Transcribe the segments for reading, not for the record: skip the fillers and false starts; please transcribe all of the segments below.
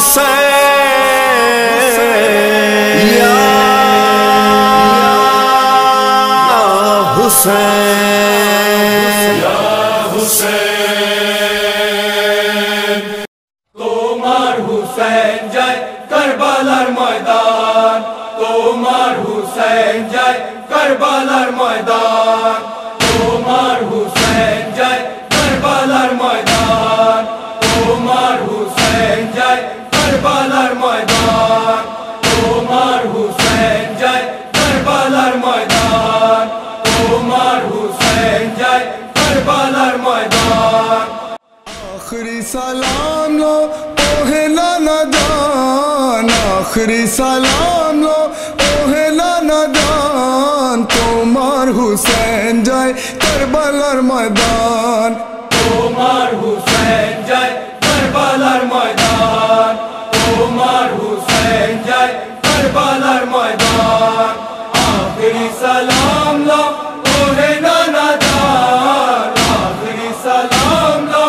हुसैन या हुसैन या हुसैन তোমার হুসেন যায় কারবালার ময়দান তোমার হুসেন যায় কারবালার ময়দান তোমার হুসেন যায় কারবালার ময়দান তোমার হুসেন যায় কারবালার ময়দান তোমার হুসেন যায় কারবালার ময়দান তোমার হুসেন যায় কারবালার ময়দান आखिरी सलाम लो ओहे नादान आखिरी सलाम लो ओहे नादान তোমার হুসেন যায় কারবালার ময়দান তোমার হুসেন যায় কারবালার ময়দান তোমার হুসেন যায় কারবালার ময়দান আখেরি সালাম লো ওহে নানাদান আখেরি সালাম লো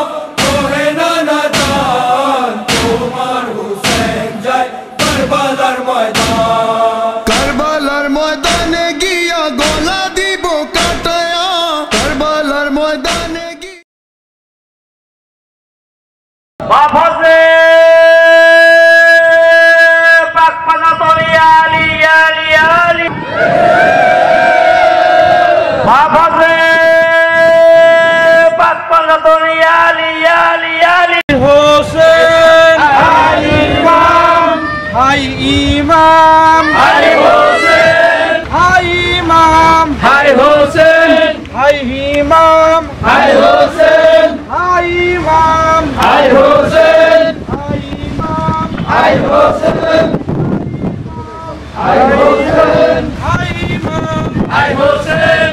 ওহে নানাদান তোমার হুসেন যায় কারবালার ময়দান কারবালার ময়দানে গিয়া গলা দিব কাটায়া কারবালার ময়দানে গিয়া বাফজে পাক পানা তোরি আলি আলি আলি বাফজে পাক পানা তোরি আলি আলি আলি হোসেন হাই ইমাম হাই ইমাম হাই হোসেন হাই ইমাম হাই হোসেন হাই ইমাম হাই হোসেন হাই ইমাম হাই হোসেন হাই ইমাম হাই হোসেন হাই হোসেন হাই ইমাম হাই হোসেন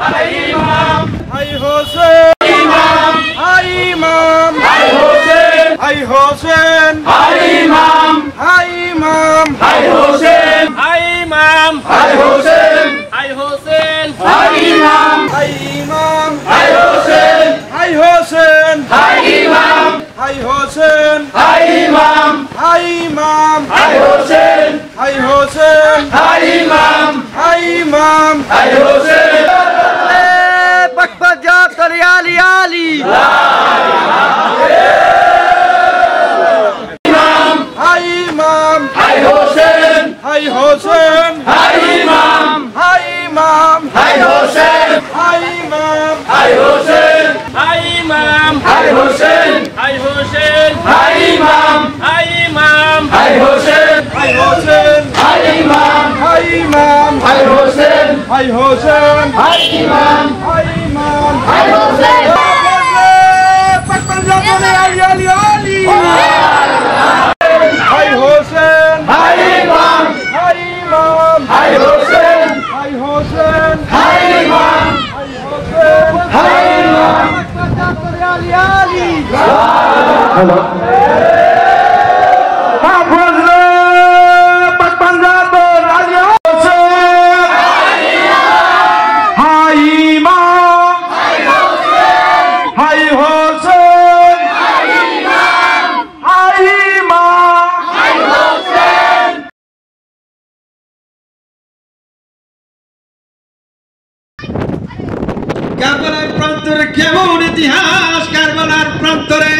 হাই ইমাম হাই হোসেন ইমাম হাই ইমাম হাই হোসেন হাই হোসেন হাই ইমাম হাই ইমাম হাই হোসেন হাই ইমাম হাই হোসেন হাই হোসেন হাই ইমাম হাই ইমাম হাই হোসেন হাই হোসেন হাই ইমাম হাই হোসেন হাই ইমাম হাই ইমাম হাই হোসেন হাই হোসেন হাই ইমাম হাই ইমাম হাই হোসেন বকবক যা তরি আলি আলি ইমাম হাই ইমাম হাই হোসেন হাই হোসেন হাই ইমাম হাই ইমাম হাই হোসেন হাই ইমাম হাই হোসেন হাই ইমাম হাই হোসেন হাই হোসেন হাই ইমাম হাই ইমাম হাই হোসেন হাই হোসেন হাই ইমাম হাই ইমাম হাই হোসেন হাই হোসেন হাই ইমাম হাই ইমাম হাই হোসেন পাক পাঞ্জাব বলে আলি আলি আলি হাই হোসেন হাই ইমাম হাই ইমাম হাই হোসেন হাই হোসেন হাই ইমাম হাই হোসেন হাই ইমাম পাঞ্জাব বলে আলি আলি হ্যালো বাফজে পাক পাঞ্জাব বলে আলি হোসেন হাই ইমাম হাই হোসেন হাই হোসেন হাই ইমাম হাই ইমাম হাই হোসেন কারবালার প্রান্তরে কেমন ইতিহাস কারবালার প্রান্তরে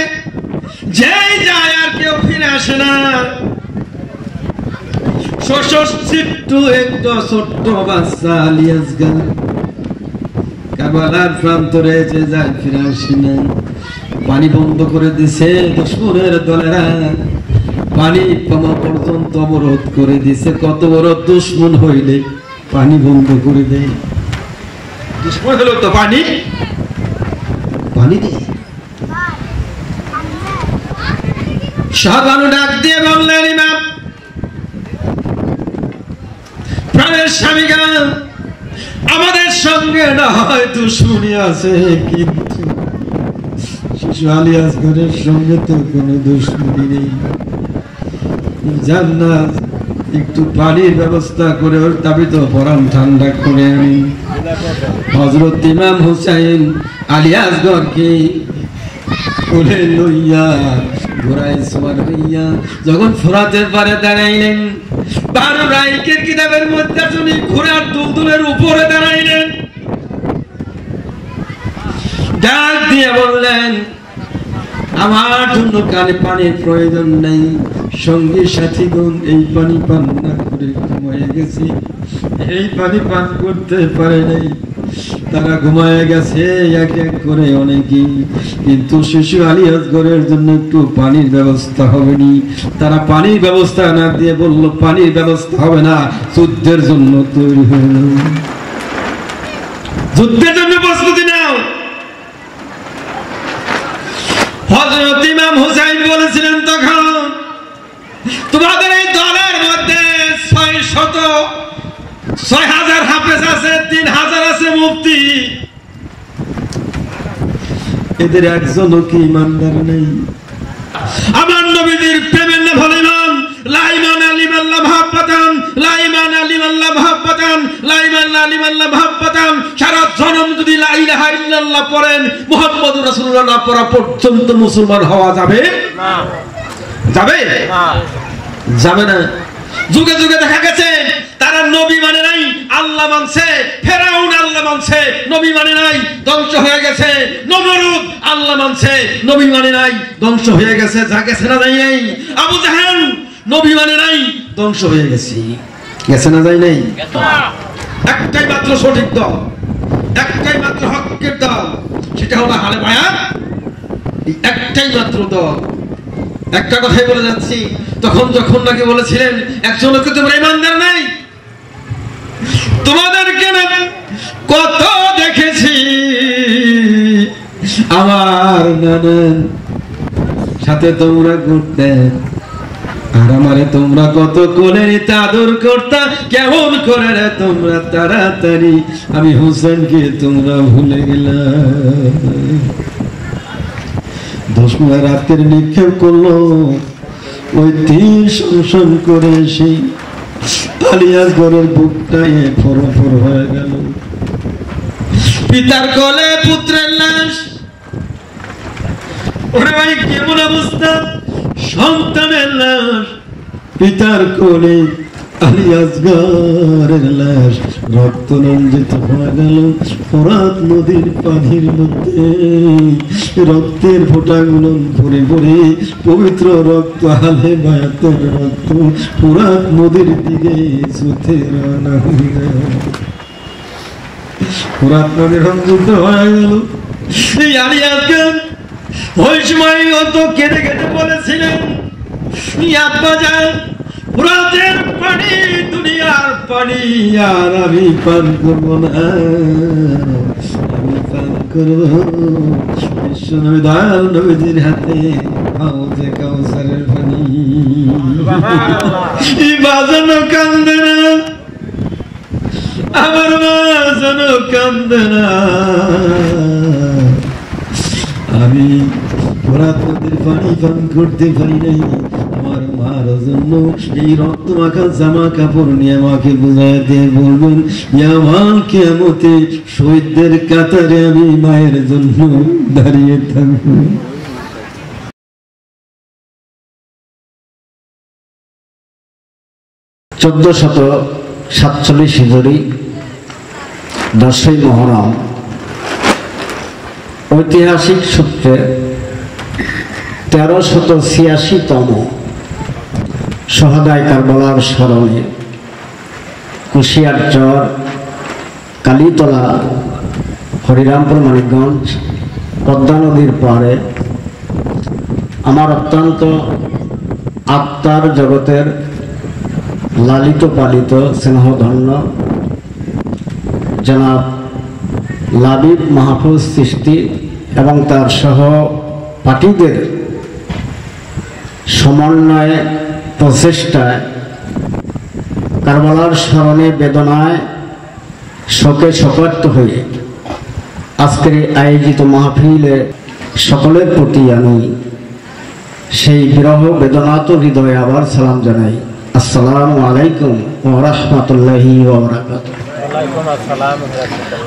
যে যায় আর কেউ ফিরে আসে না ষষ্ঠীট্টু একটা ছোট্ট বাচ্চা আলিয়াসগার কারবালার প্রান্তরে যে যায় ফিরে আসে না পানি বন্ধ করে দিছে দুশমনের দলেরা পানি পাওয়া পর্যন্ত অবরোধ করে দিছে কত বড় দুশমন হইলে পানি বন্ধ করে দেয় দুশমন হলো তো পানি পানি দেয় শাহবানু ডাক দিয়ে বললেন ইমাম প্রাণের স্বামীগা আমাদের সঙ্গে না হয় দুশমনি আছে কিন্তু শিশু আলিয়াসগরের সঙ্গে তো কোনো দুশমনি নেই জান্নাত একটু পানির ব্যবস্থা করে ওর দাবি তো পরান ঠান্ডা করে আমি হযরত ইমাম হুসাইন আলিয়াসগরকে কোলে লইয়া ঘোড়ায় সওয়ার হইয়া যখন ফোরাতের পারে দাঁড়াইলেন, 12 রাইকের কিতাবের মধ্যে শুনি ঘোড়ার দুলদুলের উপরে দাঁড়াইলেন, ডাক দিয়ে বললেন, আমার জন্য কানে পানির প্রয়োজন নেই, সঙ্গী সাথীগণ এই পানি পান না করে ঘুমায় গেছে, এই পানি পান করতে পারে নাই, তারা ঘুমায় গেছে এক এক করে অনেকেই, কিন্তু শিশু আলী আসগরের জন্য একটু পানির ব্যবস্থা হবে নি। তারা পানির ব্যবস্থা না দিয়ে বলল, পানির ব্যবস্থা হবে না, যুদ্ধের জন্য তৈরি হয়ে নাও, যুদ্ধের জন্য প্রস্তুতি নাও। হযরত ইমাম হুসাইন বলেছিলেন, তখন তোমাদের এই দলের মধ্যে 6,000 হাফেজ আছে, 3,000 আছে মুফতি, এদের একজনও কি ইমানদার নেই? আমার নবীর প্রেমের না বলে ইমাম, লা ইমানা লিমান লা মুহাব্বাতান, লা ইমানা লিমান লা মুহাব্বাতান, লা ইমানা লিমান লা মুহাব্বাতান। সারা জনম যদি লা ইলাহা ইল্লাল্লাহ পড়েন, মুহাম্মদুর রাসূলুল্লাহ না পড়া পর্যন্ত মুসলমান হওয়া যাবে না, যাবে না, যাবে না। যুগে যুগে দেখা গেছে তারা নবী মানে নাই, আল্লাহ মানছে, ফেরাউন আল্লাহ মানছে, নবী মানে নাই, ধ্বংস হয়ে গেছে। নমরুদ আল্লাহ মানছে, নবী মানে নাই, ধ্বংস হয়ে গেছে। যা গেছে না যাই নাই? আবু জাহেল নবী মানে নাই, ধ্বংস হয়ে গেছে। গেছে না যাই নাই? একটাই মাত্র সঠিক দল, একটাই মাত্র হকের দল, সেটা হলো আহলে বায়াত, একটাই মাত্র দল। একটা কথাই বলে যাচ্ছি, তখন যখন নাকি বলেছিলেন একজনকে তোমরা ইমানদার নাই, তোমাদেরকে না কত দেখেছি, আমার নানার সাথে তোমরা ঘুরতে, আর আমারে তোমরা কত কোলে নিতে আদর করতা, কেমন করে রে তোমরা তাড়াতাড়ি আমি হোসেনকে তোমরা ভুলে গেলা। দশমা রাতের নিক্ষেপ করলো, ওই তীর সংশন করে সেই আলিয়াসগরের বুকটায় ফরফর হয়ে গেল। পিতার কোলে পুত্রের লাশ, ওরে ভাই কেমন অবস্থা, সন্তানের লাশ পিতার কোলে, আলিয়াসগরের লাশ রক্ত রঞ্জিত হয়ে গেল। ফোরাত নদীর পানির মধ্যে রক্তের ফোঁটাগুলো ভরে ভরে পবিত্র রক্ত, আহলে বায়াতের রক্ত ফোরাত নদীর দিকে ছুটে রওনা হয়ে গেল। ফোরাত নদী রঞ্জিত হয়ে গেল। এই আলিয়াসগর ওই সময় অত কেঁদে কেঁদে বলেছিলেন, আব্বা যান, ফোরাতের পানি দুনিয়ার পানি আর আমি পান করব না, আমি পান করব বিশ্বনবী দয়াল নবীজির হাতে হাউজে কাউসারের পানি। এই বাজানো কান্দে না, আমার মা যেন কান্দে না, আমি ফোরাত নদীর পানি পান করতে পারি নাই। আমার মার জন্য এই রক্ত মাখা জামা কাপড় নিয়ে আমাকে বুঝাই দিয়ে বলবেন, আমার কিয়ামতে শহীদদের কাতারে আমি মায়ের জন্য দাঁড়িয়ে থাকব। 1447 হিজরি 10ই মুহররম ঐতিহাসিক সূত্রে 1386তম শহাদায়ে কারবালার স্মরণে কুশিয়ারচর, কালীতলা, হরিরামপুর, মানিকগঞ্জ, পদ্মা নদীর পাড়ে আমার অত্যন্ত আত্মার জগতের লালিত পালিত স্নেহধন্য জনাব লাবিব মাহফুজ চিশতি এবং তার সহপাঠীদের সমন্বয়ে প্রচেষ্টায় কারবালার স্মরণে বেদনায় শোকে শোকার্ত হয়ে আজকের আয়োজিত মাহফিলে সকলের প্রতি আমি সেই বিরহ বেদনাত হৃদয়ে আবার সালাম জানাই। আসসালামু আলাইকুম ওয়া রাহমাতুল্লাহি ওয়া বারাকাতুহু।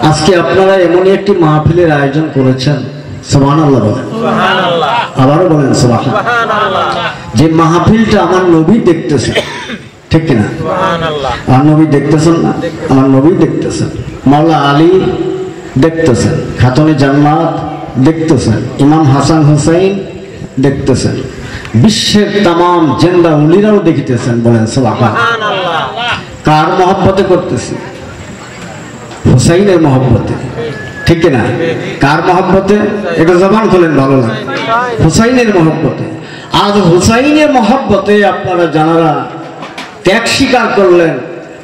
আজকে আপনারা এমনই একটি মাহফিলের আয়োজন করেছেন সুবহানাল্লাহ বলেন, আবারও বলেন সুবহানাল্লাহ। যে মাহফিলটা আমার নবী দেখতেছেন, ঠিক কিনা? আমার নবী দেখতেছেন না? আমার নবী দেখতেছেন, মাওলা আলী দেখতেছেন, খাতুনে জান্নাত দেখতেছেন, ইমাম হাসান হুসাইন দেখতেছেন, বিশ্বের তামাম জিন্দা উলিরাও দেখিতেছেন। বলেন সুবহানাল্লাহ। কার মহব্বতে করতেছি? হুসাইনের মহব্বতে, ঠিক কিনা? কার মহব্বতে? এটা জবান খোলেন, ভালো লাগে। হুসাইনের মহব্বতে। আজ হুসাইনের মহব্বতে আপনারা জানারা ত্যাগ স্বীকার করলেন,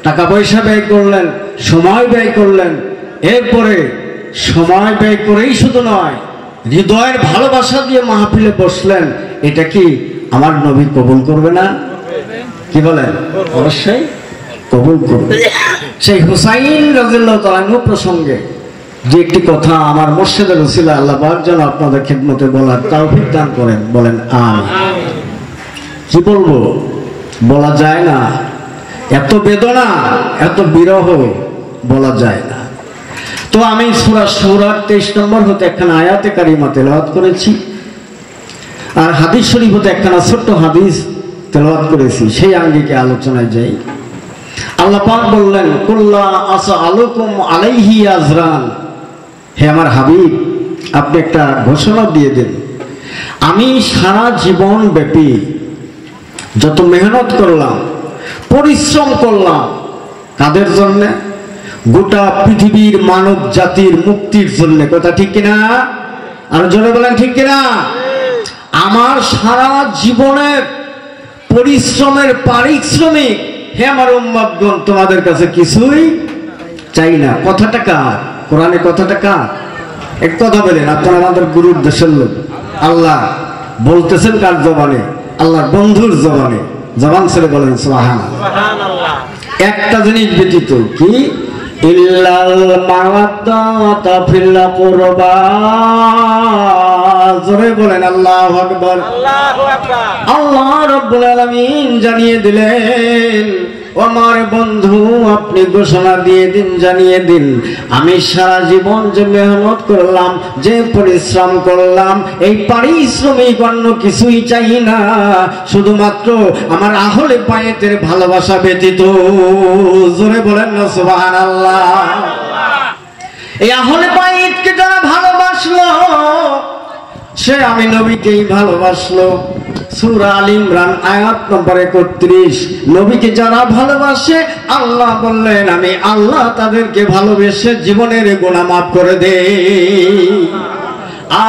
টাকা পয়সা ব্যয় করলেন, সময় ব্যয় করলেন, এরপরে সময় ব্যয় করেই শুধু নয়, হৃদয়ের ভালোবাসা দিয়ে মাহফিলে বসলেন। এটা কি আমার নবী কবুল করবে না? কি বলেন? অবশ্যই কবুল করবে। সেই হুসাইন রাদিয়াল্লাহু তাআলা আনহু প্রসঙ্গে যে একটি কথা আমার মুর্শিদের উসিলা আল্লাহ পাক যেন আপনাদের খিদমতে বলার তৌফিক দান করেন। বলেন আমিন। কি বলবো, বলা যায় না, এত বেদনা, এত বিরহ বলা যায় না। তো আমি সূরা সূরা 23 নম্বর হতে একখানা আয়াতে কারিমা তেলাওয়াত করেছি, আর হাদিস শরীফ হতে একখানা ছোট্ট হাদিস তেলাওয়াত করেছি। সেই আঙ্গিকে আলোচনায় যাই। আল্লাহ পাক বললেন, কুল্লা আসআলুকুম আলাইহি আজরান, হে আমার হাবিব, আপনি একটা ঘোষণা দিয়ে দেন, আমি সারা জীবন ব্যাপী যত মেহনত করলাম, পরিশ্রম করলাম, কাদের জন্য? গোটা পৃথিবীর মানব জাতির মুক্তির জন্য। কথা ঠিক কিনা? আর জোরে বলেন ঠিক কিনা? আমার সারা জীবনের পরিশ্রমের পারিশ্রমিক, হে আমার উম্মতগণ, তোমাদের কাছে কিছুই চাই না। কথাটা কার? কোরআনে কথাটা কার? এক কথা বলেন, আপনারা আমাদের গুরুর দেশের লোক, আল্লাহ বলতেছেন কার জবানে? আল্লাহর বন্ধুর জবানে। জবান ছেড়ে বলেন সুবহানাল্লাহ। একটা জিনিস ব্যতীত, কি? ইল্লাল মাওয়াদ্দাতা ফিল কুরবা। জোরে বলেন আল্লাহু আকবার। আল্লাহু আকবার। আল্লাহ রাব্বুল আলামিন জানিয়ে দিলেন, ও আমার বন্ধু, আপনি ঘোষণা দিয়ে দিন, জানিয়ে দিন, আমি সারা জীবন যে মেহনত করলাম, যে পরিশ্রম করলাম, এই পারিশ্রমিক অন্য কিছুই চাই না, শুধুমাত্র আমার আহলে বায়তের ভালোবাসা ব্যতীত। জোরে বলেন না সুবহানাল্লাহ। এই আহলে বায়তকে যারা ভালোবাসলো, সে আমি নবীকেই ভালোবাসলো। সূরা আল ইমরান আয়াত নম্বর 31। নবীকে যারা ভালোবাসে, আল্লাহ বললেন, আমি আল্লাহ তাদেরকে ভালোবেসে জীবনের গুনাহ মাফ করে দেই।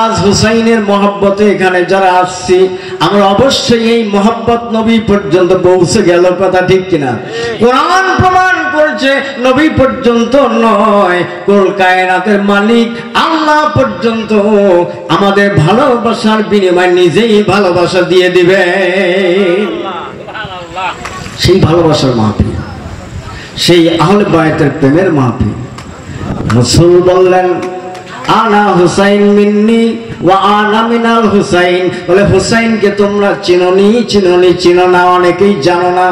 আজ হুসাইনের মহব্বতে এখানে যারা আসছি, আমরা অবশ্যই এই মহব্বত নবী পর্যন্ত পৌঁছে গেল। কথা ঠিক কিনা? কোরআন প্রমাণ করছে নবী পর্যন্ত নয়, কুল কায়নাতের মালিক আল্লাহ পর্যন্ত আমাদের ভালোবাসার বিনিময়ে নিজেই ভালোবাসা দিয়ে দিবে। সেই ভালোবাসার মাহফিল, সেই আহলে বায়তের প্রেমের মাহফিল। রাসূল বললেন, আনা হুসাইন মিন্নি ওয়া আনা মিনাল হুসাইন। বলে হুসাইনকে তোমরা চিনোনি, চিনো না, অনেকেই জানো না।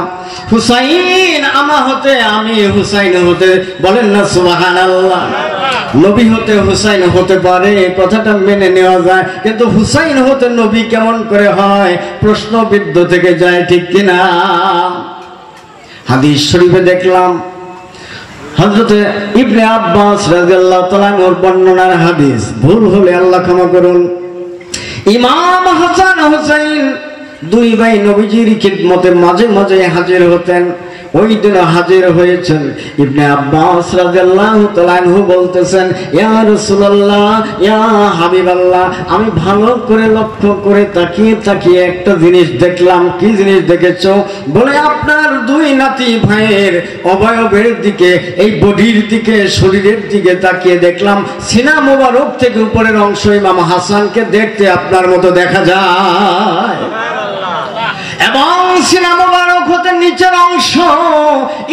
হুসাইন আমার হতে, আমি হুসাইন হতে। বলেন না সুবহানাল্লাহ। নবী হতে হুসাইন হতে পারে, কথাটা মেনে নেওয়া যায়, কিন্তু হুসাইন হতে নবী কেমন করে হয়? প্রশ্নবিদ্ধ থেকে যায়, ঠিক কিনা? হাদিস শরীফে দেখলাম, হযরত ইবনে আব্বাস রাদিয়াল্লাহু তাআলা আনহুর বর্ণনার হাদিস, ভুল হলে আল্লাহ ক্ষমা করুন। ইমাম হাসান হুসাইন দুই ভাই নবীজির খিদমতে মাঝে মাঝে হাজির হতেন। ওই দিন হাজির হয়েছেন। ইবনে আব্বাস রাদিয়াল্লাহু তাআলা আনহু বলতেছেন, ইয়া রাসূলুল্লাহ, ইয়া হাবিবাল্লাহ, আমি ভালো করে লক্ষ্য করে তাকিয়ে একটা জিনিস দেখলাম। কি জিনিস দেখেছো? বলে, আপনার দুই নাতি ভাইয়ের অবয়বের দিকে, এই বডির দিকে, শরীরের দিকে তাকিয়ে দেখলাম, সিনা মোবারক থেকে উপরের অংশ ইমাম হাসানকে দেখতে আপনার মতো দেখা যায়, এবং সিনা মোবারক হতে নিচের অংশ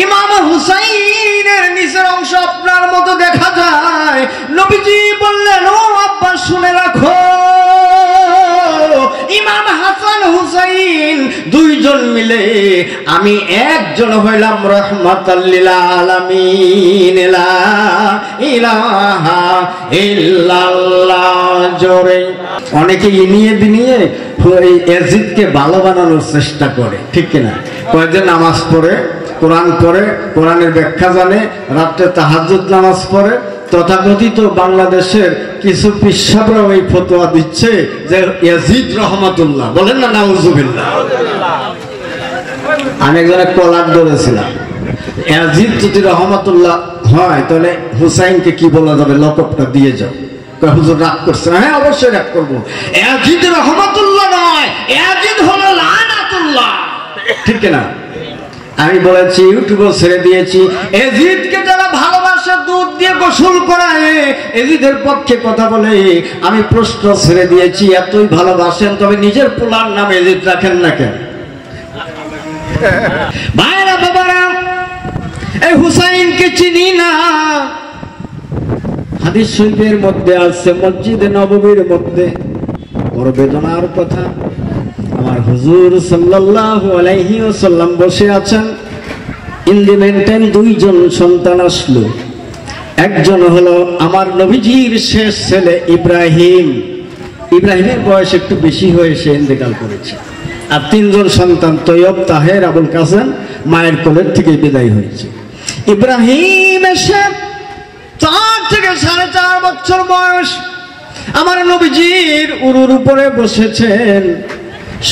ইমাম হুসাইনের নিচের অংশ আপনার মতো দেখা যায়। নবীজি বললেন, ও আব্বা শুনে রাখো, ইমাম হাসান হুসাইন দুইজন মিলে আমি একজন হইলাম রাহমাতাল লিল আলামিন। লা ইলাহা ইল্লাল্লাহ। জোরে অনেকে নিয়ে বিনিয়ে এই ইয়াজিদকে ভালো বানানোর চেষ্টা করে, ঠিক কিনা? কয়েকজন নামাজ পড়ে, কোরআন পড়ে, কোরআনের ব্যাখ্যা জানে, রাত্রে তাহাজ্জুদ নামাজ পড়ে। তথাকথিত বাংলাদেশের কিছু পিসাবরা ওই ফতোয়া দিচ্ছে যে ইয়াজিদ রহমাতুল্লাহ, বলেন না নাউজুবিল্লাহ। আমি একজনের কলার ধরেছিলাম, ইয়াজিদ যদি রহমাতুল্লাহ হয় তাহলে হুসাইনকে কি বলা যাবে, লকবটা দিয়ে যাও। হুজুর রাগ করছে? হ্যাঁ অবশ্যই রাগ করবো। ইয়াজিদ রহমাতুল্লাহ নয়, ইয়াজিদ হলো লানাতুল্লাহ, ঠিক না? আমি বলেছি, ইউটিউবে ছেড়ে দিয়েছি, ইয়াজিদকে যারা ভালোবাসে দুধ দিয়ে গোসল করায় ইয়াজিদের পক্ষে কথা বলে। আমি প্রশ্ন ছেড়ে দিয়েছি, এতই ভালোবাসেন তবে নিজের পোলার নাম ইয়াজিদ রাখেন না কেন? ভাইরা বাবারা, এই হুসাইনকে চিনি না। হাদিস শরীফের মধ্যে আছে, মসজিদে নববীর মধ্যে বড় বেদনার কথা। আমার হুজুর সাল্লাল্লাহু আলাইহি ওয়াসাল্লাম বসে আছেন, ইন্ডিপেন্ডেন্ট দুইজন সন্তান আসলো। একজন হলো আমার নবীজির শেষ ছেলে ইব্রাহিম। ইব্রাহিমের বয়স একটু বেশি হয়ে সে ইন্তেকাল করেছে। আর তিনজন সন্তান তৈয়ব, তাহের, আবুল কাসেম মায়ের কোলের থেকে বিদায় হয়েছে। ইব্রাহিম এসে 4 থেকে 4.5 বছর বয়স আমার নবীজির উরুর উপরে বসেছেন।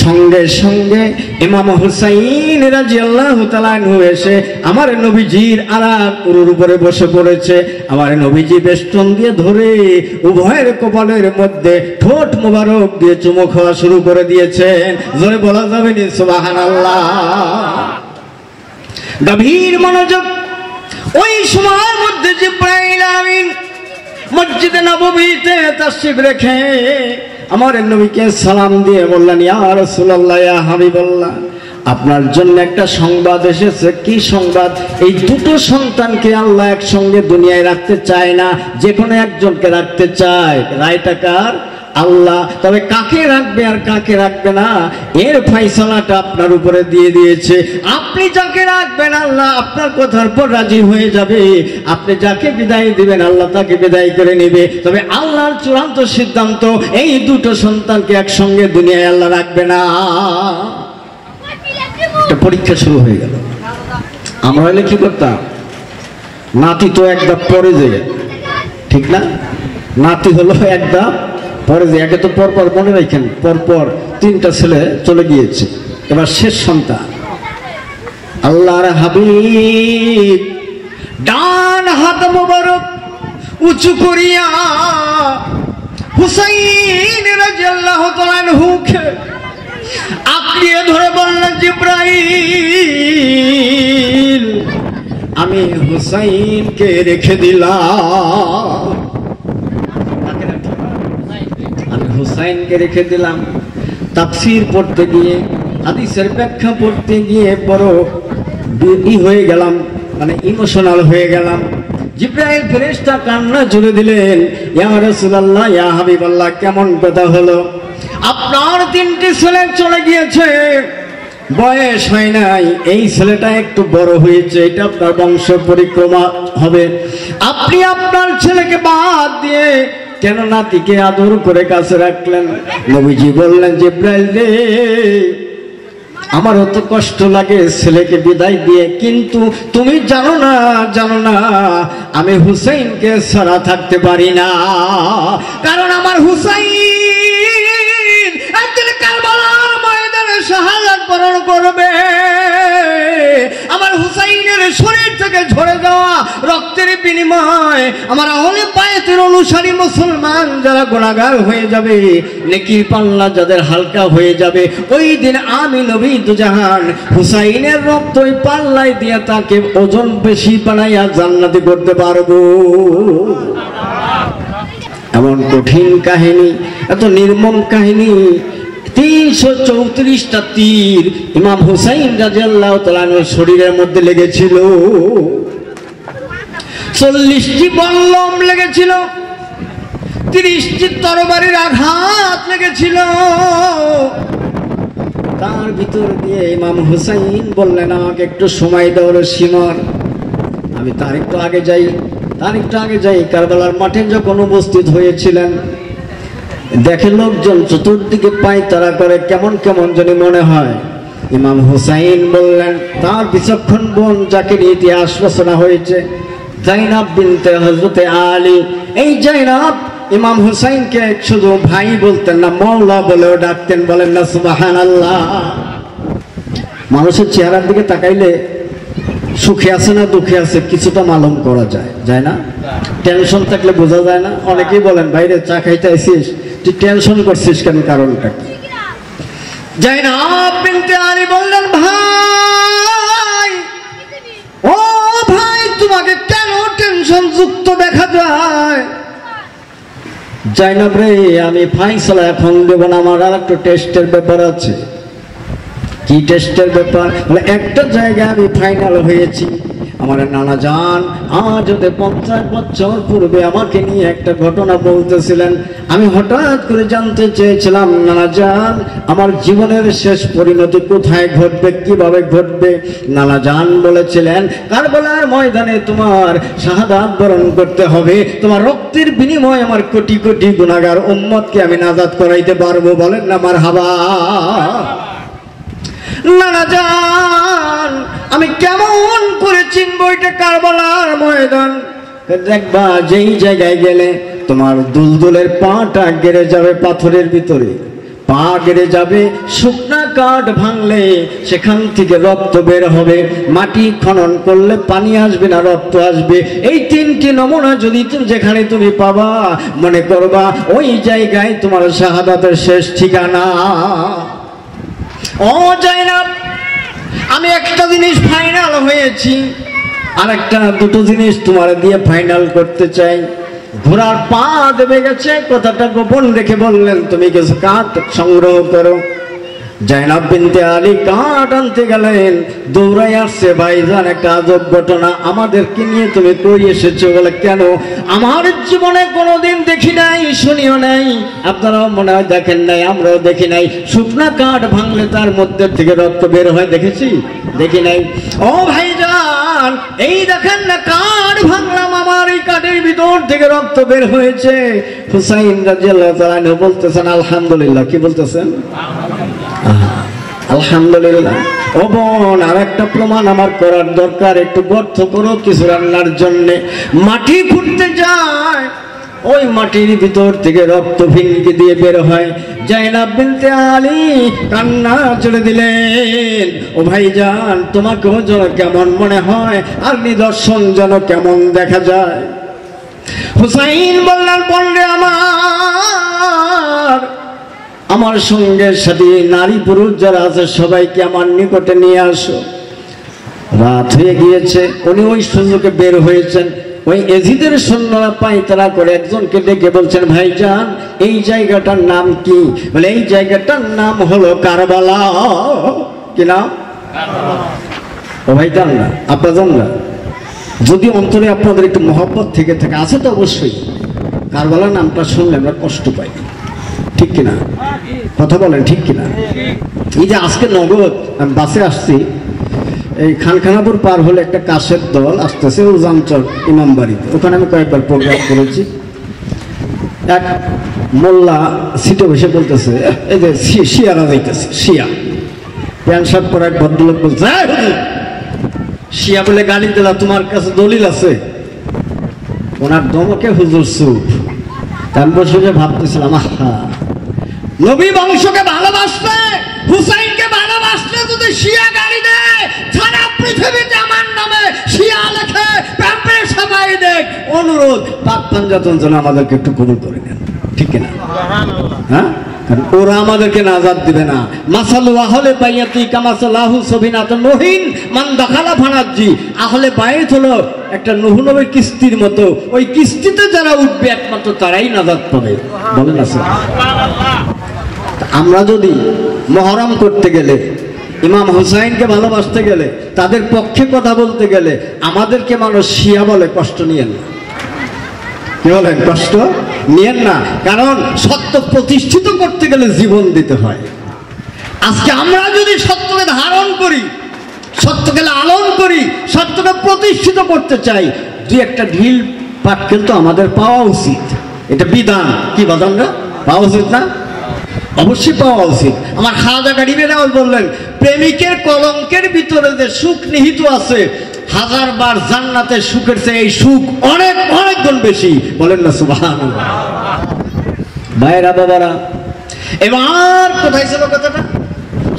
সঙ্গে সঙ্গে ইমাম হুসাইন রাদিয়াল্লাহু তাআলা আনহু এসে আমার নবীজির আরেক উরুর উপরে বসে পড়েছে। আমার নবীজি বেষ্টন দিয়ে ধরে উভয়ের কপালের মধ্যে ঠোঁট মোবারক দিয়ে চুমু খাওয়া শুরু করে দিয়েছেন। জোরে বলা যাবে না সুবহানাল্লাহ? গভীর মনোযোগ। ওই সময়ের মধ্যে জিবরাইল আমিন মসজিদে নববীতে তাশরীফ রেখে আমার নবীকে সালাম দিয়ে বললেন, ইয়া রাসূলুল্লাহ, ইয়া হাবিবাল্লাহ, আপনার জন্য একটা সংবাদ এসেছে। কি সংবাদ? এই দুটো সন্তানকে আল্লাহ একসঙ্গে দুনিয়ায় রাখতে চায় না, যে কোনো একজনকে রাখতে চায়। রায়টা কার? আল্লাহ। তবে কাকে রাখবে আর কাকে রাখবে না এর ফয়সালাটা আপনার উপরে দিয়ে দিয়েছে। আপনি যাকে রাখবেন আল্লাহ আপনার কথার পর রাজি হয়ে যাবে, আপনি যাকে বিদায় দিবেন আল্লাহ তাকে বিদায় করে নেবে। তবে আল্লাহর চূড়ান্ত সিদ্ধান্ত, এই দুটো সন্তানকে একসঙ্গে দুনিয়ায় আল্লাহ রাখবে না। একটা পরীক্ষা শুরু হয়ে গেল। আমরা হলে কি করতাম? নাতি তো একদম পরে যায়, ঠিক না? নাতি হলো একদম পরে যে, একে তো পরপর মনে রাখেন, পরপর 3টা ছেলে চলে গিয়েছে, এবার শেষ সন্তান। আল্লাহর হাবিব ডান হাত মোবারক উঁচু করিয়া হুসাইন রাদিয়াল্লাহু তাআলা আনহুকে আঁকড়িয়ে ধরে বললেন, জিবরাইল, আমি হুসাইনকে রেখে দিলাম। আমি হুসাইনকে রেখে দিলাম। তাফসীর পড়তে গিয়ে, হাদিসের ব্যাখ্যা পড়তে গিয়ে বড় হয়ে গেলাম, মানে ইমোশনাল হয়ে গেলাম। জিবরাইল ফেরেশতা কান্না জুড়ে দিলেন, ইয়া রাসূলুল্লাহ, ইয়া হাবিবাল্লাহ, কেমন কথা হলো? আপনার 3টি ছেলে চলে গিয়েছে, বয়স হয় নাই, এই ছেলেটা একটু বড় হয়েছে, এটা আপনার বংশ পরিক্রমা হবে। আপনি আপনার ছেলেকে বাদ দিয়ে কেন নাতিকে আদর করে কাছে রাখলেন? নবীজি বললেন, জিবরাইল রে, আমার অত কষ্ট লাগে ছেলেকে বিদায় দিয়ে, কিন্তু তুমি জানো না আমি হুসাইনকে ছাড়া থাকতে পারি না। কারণ আমার হুসাইন একদিন কারবালার ময়দানে শাহাদাত বরণ করবে। আমার হুসাইনের শরীর থেকে ঝরে যাওয়া রক্তের বিনিময়ে আমার আহলে বায়তের অনুসারী মুসলমান যারা গুনাহগার হয়ে যাবে, নেকির পাল্লা যাদের হালকা হয়ে যাবে, ওই দিন আমি নবী দুজাহান হুসাইনের রক্ত ওই পাল্লায় দিয়ে তাকে ওজন বেশি বানাইয়া জান্নাতি করতে পারবো। এমন কঠিন কাহিনী, এত নির্মম কাহিনী। 334টা তীর ইমাম হুসাইন রাদিয়াল্লাহু তাআলা আনহুর শরীরের মধ্যে লেগেছিল। 40টি বল্লম লেগেছিল, 30টি তরবারির আঘাত লেগেছিল। তার ভিতর দিয়ে ইমাম হুসাইন বললেন, আমাকে একটু সময় দাও রে সীমার, আমি তার একটু আগে যাই। কারবালার মাঠে যখন উপস্থিত হয়েছিলেন, দেখে লোকজন চতুর্দিকে পায়তারা করে, কেমন কেমন জানি মনে হয়। ইমাম হুসাইন বললেন, তার বিচক্ষণ বোন যাকে নিয়ে ইতিহাস রচনা হয়েছে, জাইনাব বিনতে হযরতে আলী। এই জাইনাব ইমাম হুসাইনকে শুধু ভাই বলতেন না, মওলা বলেও ডাকতেন। বলেন না সুবহানাল্লাহ। মানুষের চেহারার দিকে তাকাইলে সুখে আছে না দুঃখে আছে কিছুটা মালুম করা যায় না? টেনশন থাকলে বোঝা যায় না? অনেকেই বলেন, ভাইরে চা খাইতে আইছিস, তুই টেনশন করছিস কেন, কারণটা কি? জাইনাব বিনতে আলী বললেন, ভাই, ও ভাই, তোমাকে কেন টেনশন যুক্ত দেখা যায়? জাইনাব রে, আমি ফাইসালা এখন দেব না, আমার আর একটু টেস্টের ব্যাপার আছে। কি টেস্টের ব্যাপার? বলে, একটা জায়গায় আমি ফাইনাল হয়েছি। আমার নানা জান আজ হতে 50 বছর পূর্বে আমাকে নিয়ে একটা ঘটনা বলতেছিলেন। আমি হঠাৎ করে জানতে চেয়েছিলাম, নানা জান, আমার জীবনের শেষ পরিণতি কোথায় ঘটবে, কিভাবে ঘটবে? নানা জান বলেছিলেন, কারবালার ময়দানে তোমার শাহাদাত বরণ করতে হবে, তোমার রক্তের বিনিময়ে আমার কোটি কোটি গুনাহগার উম্মতকে আমি নাজাত করাইতে পারবো। বলেন না মারহাবা। নানা জান, আমি কেমন করে চিনবো এটা কারবালার ময়দান? দেখবা, যেই জায়গায় গেলে তোমার দুলদুলের পাটা গেড়ে যাবে পাথরের ভিতরে, পা গেড়ে যাবে, শুকনা কাঠ ভাঙলে সেখান থেকে রক্ত বের হবে, মাটি খনন করলে পানি আসবে না, রক্ত আসবে। এই 3টি নমুনা যদি যেখানে তুমি পাবা, মনে করবা ওই জায়গায় তোমার শাহাদাতের শেষ ঠিকানা। ও জাইনাব, আমি একটা জিনিস ফাইনাল হয়েছি, আর একটা দুটো জিনিস তোমার দিয়ে ফাইনাল করতে চাই। ঘোড়ার পা দেবে গেছে, কথাটা গোপন রেখে বললেন, তুমি কিছু কাঠ সংগ্রহ করো। জাইনাব বিনতে আলী কাঠ আনতে গেলেন, দৌড়াই আসছে, ভাইজান একটা আজব ঘটনা, আমাদেরকে নিয়ে তুমি কই এসেছো? বলে, কেন? আমার জীবনে কোনোদিন দেখি নাই, শুনিও নাই, আপনারাও মনে হয় দেখেন নাই, আমরাও দেখি নাই। শুকনা কাঠ ভাঙলে তার মধ্যে থেকে রক্ত বের হয়, দেখেছি? দেখি নাই। ও ভাইজান, এই দেখেন না, কাঠ ভাঙলাম, আমার এই কাঠের ভিতর থেকে রক্ত বের হয়েছে। হুসাইন রাদিয়াল্লাহু তাআলা আনহু বলতেছেন, আলহামদুলিল্লাহ। কি বলতেছেন? আলহামদুলিল্লাহ। ও বোন, আর একটা প্রমাণ আমার করার দরকার, একটু গর্ত করো কিছু রান্নার জন্য। মাটি খুঁড়তে যায়, ওই মাটির ভিতর থেকে রক্ত ভিঙ্গি দিয়ে বের হয়। জাইনাব বিনতে আলী কান্না জুড়ে দিলেন, ও ভাইজান, তোমাকেও যেন কেমন মনে হয়, আর নিদর্শন যেন কেমন দেখা যায়। হুসাইন বললেন, বললে আমার সঙ্গে সাথে নারী পুরুষ যারা আছে সবাইকে আমার নিকটে নিয়ে আসো। রাত হয়ে গিয়েছে, উনি ওই সুযোগে বের হয়েছেন। ওই এজিদের সৈন্যরা পায়তারা করে একজনকে ডেকে বলছেন, ভাইজান, এই জায়গাটার নাম কি? বলে, এই জায়গাটার নাম হলো কারবালা। কি নাম? ও ভাইজান না, আপনার না, যদি অন্তরে আপনাদের একটু মহব্বত থেকে থাকে, আছে তো অবশ্যই, কারবালা নামটা শুনলে আমরা কষ্ট পাই, ঠিক কিনা? কথা বলেন, ঠিক কিনা? এই যে আজকে নগদ আমি বাসে আসছি, এই খানখানাপুর পার হলে একটা কাশের দল আসতেছে উজানচর ইমামবাড়িতে, ওখানে আমি কয়েকবার প্রোগ্রাম করেছি। এক মোল্লা সিটে বসে বলতেছে, এই যে শিয়ারা যাইতেছে, শিয়া প্যান্ট শার্ট পরা এক ভদ্রলোক বলছে, শিয়া বলে গালি দিলা, তোমার কাছে দলিল আছে? ওনার দমকে হুজুর চুপ। আমি বসে যে ভাবতেছিলাম, আহা, নবী বংশকে ভালোবাসলে, হুসাইনকে ভালোবাসলে যদি শিয়া গালি দেয়, সারা পৃথিবীতে আমার নামে শিয়া লেখে, প্যাম্পে সবাই দেখ, অনুরোধ, পাক পাঞ্জাতন যেন আমাদেরকে একটু কবুল করে নেন, ঠিক কিনা? হ্যাঁ, কারণ ওরা আমাদেরকে নাজাত দিবে না। মাসালু আহলে বাইয়াতি কামাসালাহু সবিনাতুন নহিন মান দাখালা ফানাজ্জি। আহলে বাইত হলো একটা নূহ নবীর কিস্তির মতো, ওই কিস্তিতে যারা উঠবে একমাত্র তারাই নাজাত পাবে। বলেন না সুবহানাল্লাহ। আমরা যদি মহরম করতে গেলে, ইমাম হুসাইনকে ভালোবাসতে গেলে, তাদের পক্ষে কথা বলতে গেলে আমাদেরকে মানুষ শিয়া বলে, কষ্ট নিয়েন না। কি বলেন? কষ্ট নিয়েন না, কারণ সত্য প্রতিষ্ঠিত করতে গেলে জীবন দিতে হয়। আজকে আমরা যদি সত্যকে ধারণ করি, সত্যকে লালন করি, সত্যকে প্রতিষ্ঠিত করতে চাই, দুই একটা ঢিল পাটকেল তো আমাদের পাওয়া উচিত। এটা বিধান, কি বাদানরা পাওয়া উচিত না? অবশ্যই পাওয়া উচিত। আমার খাজা গরিবের আওয়াজ বললেন, প্রেমিকের কলঙ্কের ভিতরে যে সুখ নিহিত আছে, হাজারবার জান্নাতের সুখের চেয়ে এই সুখ অনেক অনেক গুণ বেশি। বলেন না সুবহানাল্লাহ। ভাইরা বাবারা, এবার কোথায় ছিল কথাটা?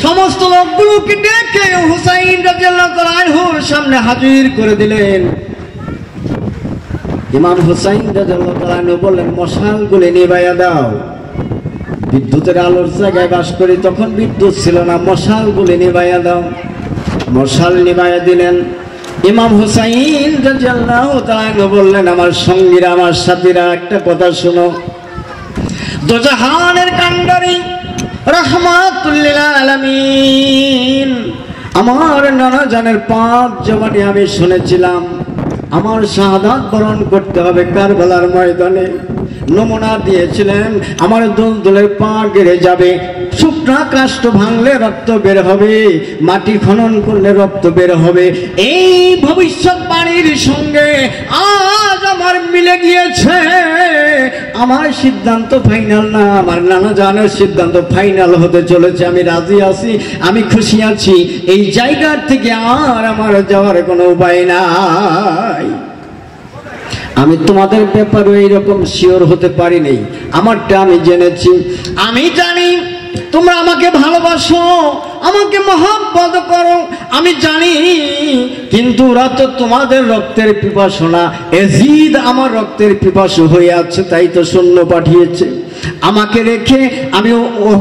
সমস্ত লোকগুলোকে ডেকে হুসাইন রাদিয়াল্লাহু তাআলা আনহুর সামনে হাজির করে দিলেন। ইমাম হুসাইন রাদিয়াল্লাহু তাআলা আনহু বললেন, মশালগুলো নিভাইয়া দাও। বিদ্যুতের আলোর জায়গায় বাস করি, তখন বিদ্যুৎ ছিল না, মশালগুলো নিভাইয়া দাও। মশাল নিভাইয়া দিলেন। ইমাম হুসাইন রাদিয়াল্লাহু তাআলা আনহু বললেন, আমার সঙ্গীরা, আমার সাথীরা, একটা কথা শোনো। দোজাহানের কান্ডারি রাহমাতুল লিল আলামিন আমার নানা জানের পাক জবানে আমি শুনেছিলাম, আমার শাহাদাত বরণ করতে হবে কারবালার ময়দানে। নমুনা দিয়েছিলেন, আমার দুলদুলের পা গেড়ে যাবে, শুকনা কাষ্ঠ ভাঙলে রক্ত বের হবে, মাটি খনন করলে রক্ত বের হবে। এই ভবিষ্যৎবাণীর সঙ্গে আজ আমার মিলে গিয়েছে। আমার সিদ্ধান্ত ফাইনাল না, আমার নানা জানের সিদ্ধান্ত ফাইনাল হতে চলেছে। আমি রাজি আছি, আমি খুশি আছি। এই জায়গার থেকে আর আমার যাওয়ার কোনো উপায় নাই। আমি তোমাদের ব্যাপারে এইরকম শিওর হতে পারি নাই, আমারটা আমি জেনেছি। আমি জানি তোমরা আমাকে ভালোবাসো, আমাকে মহব্বত করো, আমি জানি। কিন্তু ওরা তো তোমাদের রক্তের পিপাসু না, এজিদ আমার রক্তের পিপাসু হয়ে আছে, তাই তো সৈন্য পাঠিয়েছে। আমাকে রেখে আমি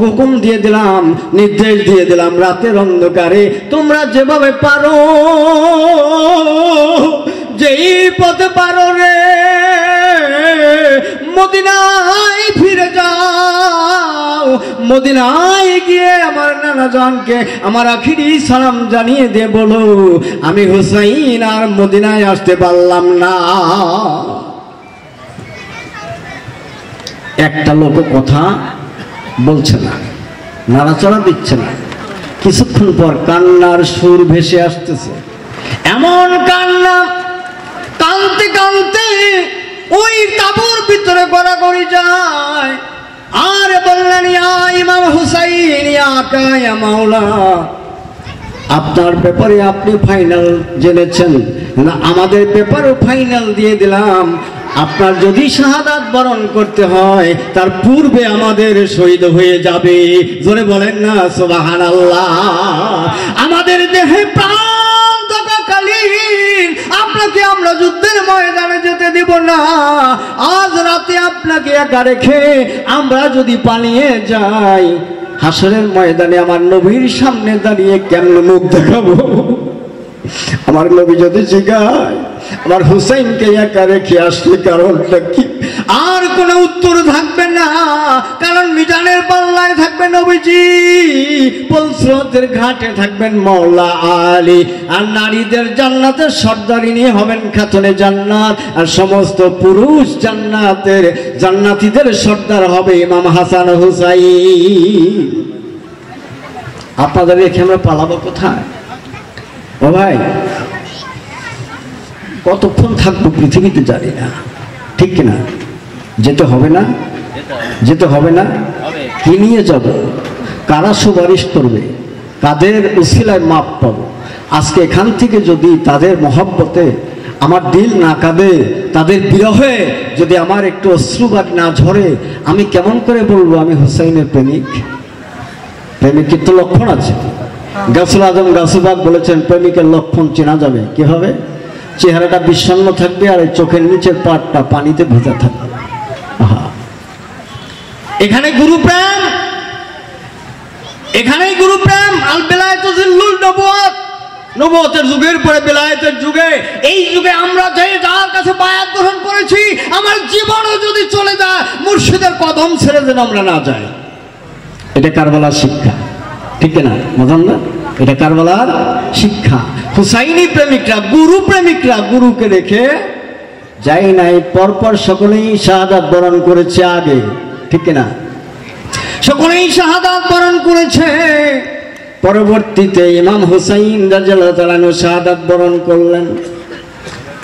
হুকুম দিয়ে দিলাম, নির্দেশ দিয়ে দিলাম, রাতের অন্ধকারে তোমরা যেভাবে পারো, যেই পথে পারো রে, মদিনায় ফিরে যাও। মদিনায় গিয়ে আমার নানা জানকে আমার আখিরি সালাম জানিয়ে দিয়ে বলো, আমি হুসাইন আর মদিনায় আসতে পারলাম না। একটা লোক কথা বলছে না, নাড়াচড়া দিচ্ছে না। কিছুক্ষণ পর কান্নার সুর ভেসে আসতেছে, এমন কান্না, কানতে কানতে ওই তাবুর ভিতরে গড়াগড়ি যায়। আর বললেন, ইয়া ইমাম হুসাইন, ইয়া আকা, ইয়া মাওলা, আপনার ব্যাপারে আপনি ফাইনাল জেনেছেন না, আমাদের ব্যাপারেও ফাইনাল দিয়ে দিলাম। আপনার যদি শাহাদাত বরণ করতে হয়, তার পূর্বে আমাদের শহীদ হয়ে যাবে। জোরে বলেন না সুবহানাল্লাহ। আমাদের দেহে প্রাণ থাকাকালীন আপনাকে আমরা যুদ্ধের ময়দানে যেতে দেব না। আজ রাতে আপনাকে একা রেখে আমরা যদি পালিয়ে যাই, হাসরের ময়দানে আমার নবীর সামনে দাঁড়িয়ে কেমন মুখ দেখাবো? আমার নবী যদি জিজ্ঞাসা আমার হুসাইনকে একা রেখে আসলে কারণটা কি, আর কোনো উত্তর থাকবে না। কারণ মিজানের পাল্লায় থাকবে নবীজি, পলসরতের ঘাটে থাকবেন মওলা আলী, আর নারীদের জান্নাতের সর্দারিনী হবেন খাতুনে জান্নাত, আর সমস্ত পুরুষ জান্নাতীদের সর্দার হবে ইমাম হাসান হুসাইন। আপনাদের রেখে আমরা পালাবো কোথায়? ও ভাই, কতক্ষণ থাকবো পৃথিবীতে জানি না, ঠিক কিনা? যেতে হবে না, যেতে হবে না। কি নিয়ে যাব? কারা সুপারিশ করবে? কাদের উসিলায় মাপ পাবো? আজকে এখান থেকে যদি তাদের মহব্বতে আমার দিল না কাঁদে, তাদের বিরহে যদি আমার একটু অশ্রুবাদ না ঝরে, আমি কেমন করে বলবো আমি হুসাইনের প্রেমিক? প্রেমিকের তো লক্ষণ আছে। গাছুল আজম গাছুবাগ বলেছেন, প্রেমিকের লক্ষণ চেনা যাবে কিভাবে? চেহারাটা বিষণ্ণ থাকবে আর চোখের নিচের পাটটা পানিতে ভেজা থাকবে। এখানে গুরু প্রেম, এখানেই গুরু প্রেম। আল বেলায়েতু জিল্লুল নবুওয়াত, নবুওয়াতের যুগের পরে বেলায়েতের যুগে, এই যুগে আমরা যে যার কাছে বায়াত গ্রহণ করেছি, আমার জীবনও যদি চলে যায়, মুর্শিদের কদম ছেড়ে যেন আমরা না যাই। এটা কারবালার শিক্ষা, ঠিক না মজান না? এটা কারবালার শিক্ষা। হুসাইনি প্রেমিকরা, গুরু প্রেমিকরা গুরুকে রেখে যাই নাই, পরপর সকলেই শাহাদাত বরণ করেছে আগে, ঠিক না? সকলেই শাহাদাত বরণ করেছে। পরবর্তীতে ইমাম হুসাইন রাদিয়াল্লাহু তাআলা আনহু শাহাদাত বরণ করলেন।